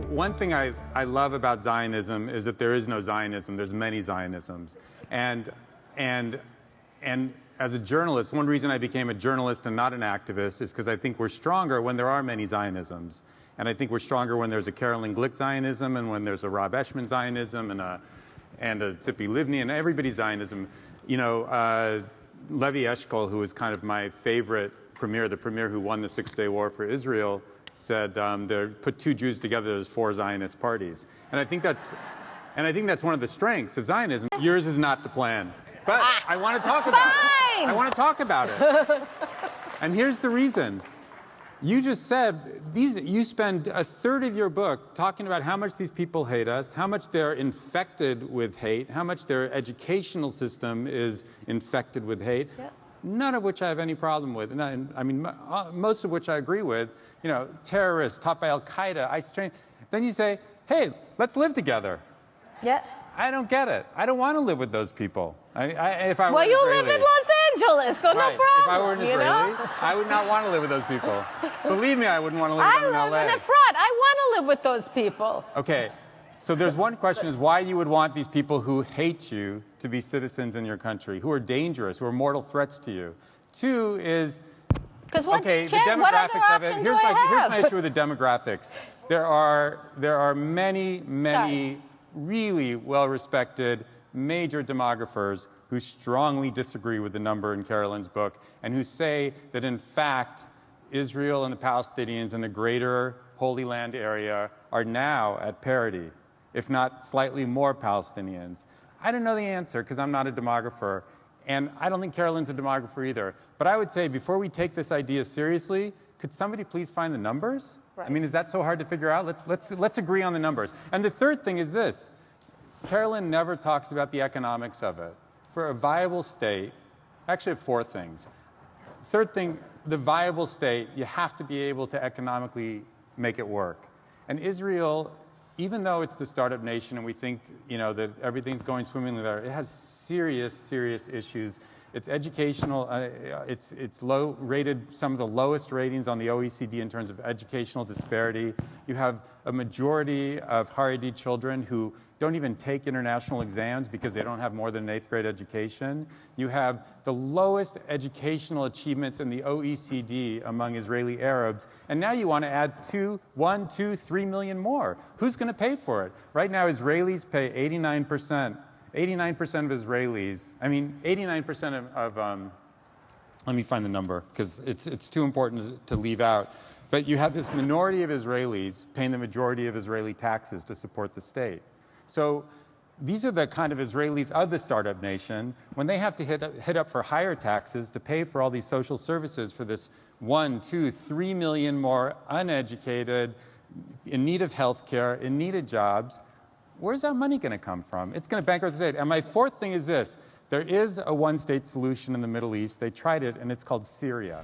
one thing I love about Zionism is that there is no Zionism. There's many Zionisms. And as a journalist, one reason I became a journalist and not an activist is because I think we're stronger when there are many Zionisms. And I think we're stronger when there's a Carolyn Glick Zionism and when there's a Rob Eshman Zionism and a Tzipi Livni and everybody's Zionism. You know, Levi Eshkol, who is kind of my favorite premier, the premier who won the Six-Day War for Israel, said put two Jews together, there's four Zionist parties. And I think that's one of the strengths of Zionism. Yours is not the plan. But I want to talk about it. I want to talk about it. And here's the reason. You just said, you spend a third of your book talking about how much these people hate us, how much they're infected with hate, how much their educational system is infected with hate, yep. None of which I have any problem with. And I mean, most of which I agree with. You know, terrorists taught by Al-Qaeda, Then you say, hey, let's live together. Yeah. I don't get it. I don't want to live with those people. If I were well, you Israeli, live in Los Angeles, so right. no problem. If I were an Israeli, I would not want to live with those people. Believe me, I wouldn't want to live with them in LA. I live in the front. I want to live with those people. Okay. So there's one question is why you would want these people who hate you to be citizens in your country, who are dangerous, who are mortal threats to you. Two is, okay, the demographics of it. Here's my issue with the demographics. There are many really well-respected major demographers who strongly disagree with the number in Carolyn's book and who say that, in fact, Israel and the Palestinians in the greater Holy Land area are now at parity, if not slightly more Palestinians. I don't know the answer because I'm not a demographer, and I don't think Carolyn's a demographer either. But I would say before we take this idea seriously, could somebody please find the numbers? Right. I mean, is that so hard to figure out? Let's agree on the numbers. And the third thing is this. Carolyn never talks about the economics of it. For a viable state, actually four things. Third thing, the viable state, you have to be able to economically make it work. And Israel, even though it's the startup nation and we think, you know, that everything's going swimmingly there, it has serious issues. It's educational, it's low rated, some of the lowest ratings on the OECD in terms of educational disparity. You have a majority of Haredi children who don't even take international exams because they don't have more than an 8th grade education. You have the lowest educational achievements in the OECD among Israeli Arabs. And now you want to add 1, 2, 3 million more. Who's going to pay for it? Right now, Israelis pay 89%. 89% of Israelis, I mean, 89% of let me find the number because it's too important to leave out. But you have this minority of Israelis paying the majority of Israeli taxes to support the state. So these are the kind of Israelis of the startup nation. When they have to hit up for higher taxes to pay for all these social services for this 1, 2, 3 million more uneducated, in need of health care, in need of jobs, where's that money going to come from? It's going to bankrupt the state. And my fourth thing is this. There is a one-state solution in the Middle East. They tried it, and it's called Syria.